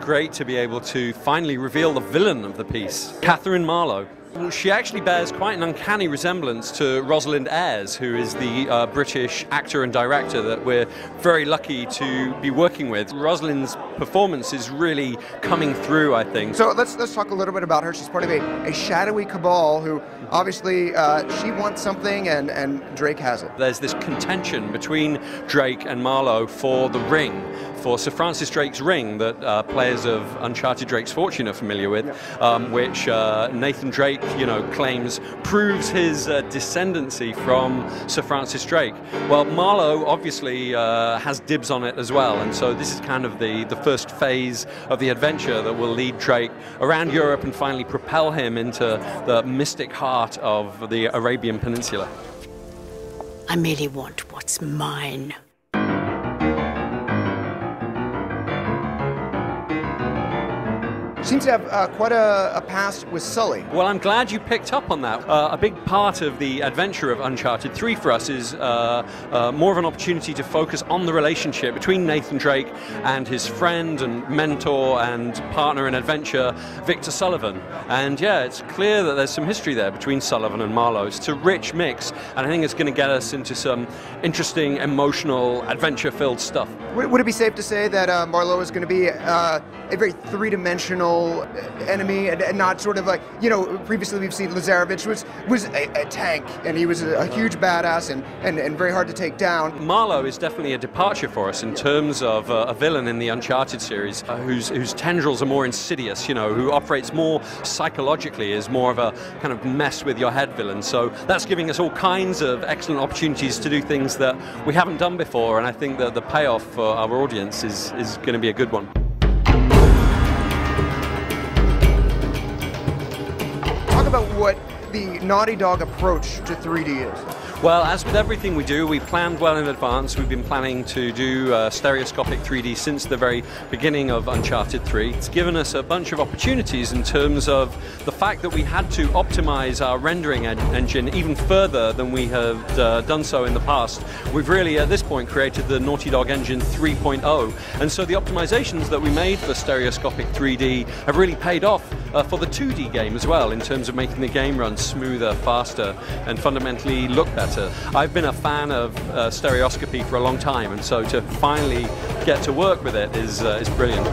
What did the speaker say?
great to be able to finally reveal the villain of the piece, Catherine Marlowe. She actually bears quite an uncanny resemblance to Rosalind Ayres, who is the British actor and director that we're very lucky to be working with. Rosalind's performance is really coming through, I think. So let's talk a little bit about her. She's part of a shadowy cabal who obviously she wants something and Drake has it. There's this contention between Drake and Marlowe for the ring, for Sir Francis Drake's ring that players of Uncharted Drake's Fortune are familiar with, which Nathan Drake, claims proves his descendancy from Sir Francis Drake. Well, Marlowe obviously has dibs on it as well, and so this is kind of the first phase of the adventure that will lead Drake around Europe and finally propel him into the mystic heart of the Arabian Peninsula. I merely want what's mine. Seems to have quite a past with Sully. Well, I'm glad you picked up on that. A big part of the adventure of Uncharted 3 for us is more of an opportunity to focus on the relationship between Nathan Drake and his friend and mentor and partner in adventure, Victor Sullivan. And yeah, it's clear that there's some history there between Sullivan and Marlowe. It's a rich mix, and I think it's going to get us into some interesting, emotional, adventure-filled stuff. Would it be safe to say that Marlowe is going to be a very three-dimensional enemy and not sort of like, previously we've seen Lazarevich was a tank and he was a huge badass and very hard to take down. Marlowe is definitely a departure for us in terms of a villain in the Uncharted series whose tendrils are more insidious, who operates more psychologically, is more of a kind of mess with your head villain. So that's giving us all kinds of excellent opportunities to do things that we haven't done before, and I think that the payoff for our audience is going to be a good one. Talk about what the Naughty Dog approach to 3D is. Well, as with everything we do, we planned well in advance. We've been planning to do stereoscopic 3D since the very beginning of Uncharted 3. It's given us a bunch of opportunities in terms of the fact that we had to optimize our rendering engine even further than we have done so in the past. We've really, at this point, created the Naughty Dog engine 3.0. And so the optimizations that we made for stereoscopic 3D have really paid off for the 2D game as well, in terms of making the game run smoother, faster, and fundamentally look better. I've been a fan of stereoscopy for a long time, and so to finally get to work with it is brilliant.